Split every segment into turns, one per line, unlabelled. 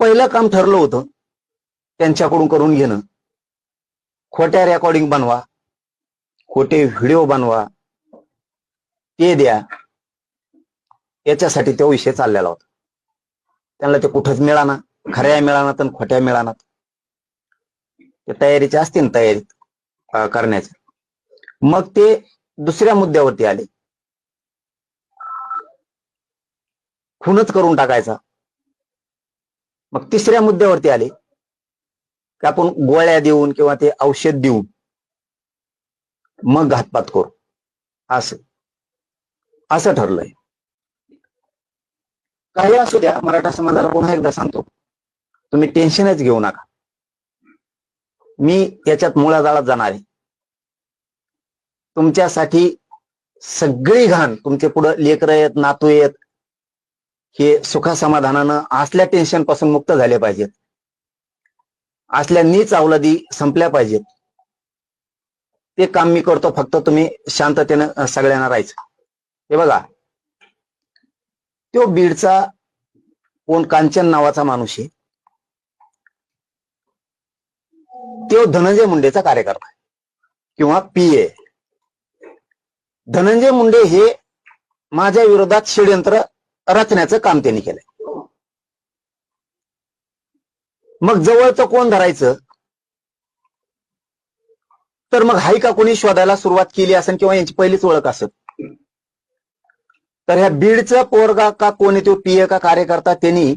पहिलं काम ठरलं होतं त्यांच्याकडून करून घेणं. खोट्या रेकॉर्डिंग बनवा, खोटे व्हिडिओ बनवा, ते द्या, याच्यासाठी तो विषय चाललेला होता. त्यांना ते कुठंच मिळाना, खऱ्या मिळानात आणि खोट्या मिळानात. ते तयारीचे असतील तयारीत करण्याचे. मग ते दुसऱ्या मुद्द्यावरती आले, खूनच करून टाकायचा. मग तिसऱ्या मुद्द्यावरती आले की आपण गोळ्या देऊन किंवा ते औषध देऊन मग घातपात करू, असं ठरलंय. काही असू द्या, मराठा समाजाला पुन्हा एकदा सांगतो, तुम्ही टेन्शनच घेऊ नका. मी याच्यात मुळाजाळात जाणार आहे. तुमच्यासाठी सगळी घाण, तुमचे पुढे लेकरं आहेत, नातू आहेत, हे सुखासमाधानानं असल्या टेन्शन पासून मुक्त झाले पाहिजेत, असल्या नीच अवलादी संपल्या पाहिजेत. ते काम मी करतो. फक्त तुम्ही शांततेनं सगळ्यांना राहायचं. हे बघा, तो बीडचा कोण कांचन नावाचा माणूस आहे, तो धनंजय मुंडेचा कार्यकर्ता आहे किंवा पीए. धनंजय मुंडे हे माझ्या विरोधात षडयंत्र रचण्याचं काम त्यांनी केलंय. मग जवळचं कोण धरायचं, तर मग हाय का कोणी शोधायला सुरुवात केली असेल किंवा यांची पहिलीच ओळख असेल. तर ह्या बीडचं पोरगा का कोणी तो पीए का कार्यकर्ता, त्यांनी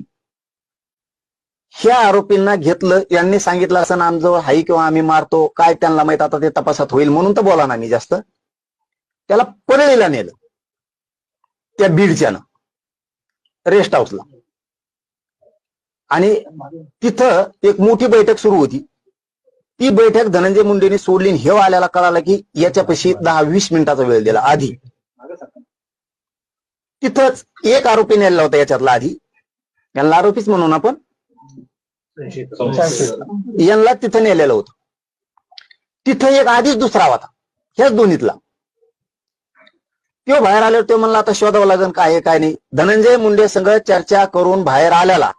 ह्या आरोपींना घेतलं. यांनी सांगितलं असं आमजवळ हाई किंवा आम्ही मारतो, काय त्यांना माहित, आता ते तपासात होईल म्हणून तर बोला ना मी जास्त. त्याला परळीला नेलं, त्या बीडच्यानं रेस्ट हाऊसला. आणि तिथं एक मोठी बैठक सुरू होती. ती बैठक धनंजय मुंडेंनी सोडली. हे आल्याला कळालं की याच्यापाशी 10-20 मिनिटाचा वेळ दिला. आधी तिथंच एक आरोपी नेला होता याच्यातला. आधी यांना आरोपीच म्हणून आपण यांना तिथं नेलेलं होतं. तिथं एक आधीच दुसरा होता, ह्याच दोन्हीतला. तो बाहेर आल्यावर तो म्हणला आता शोधावं लागेल काय आहे काय नाही. धनंजय मुंडे संग चर्चा करून बाहेर आल्याला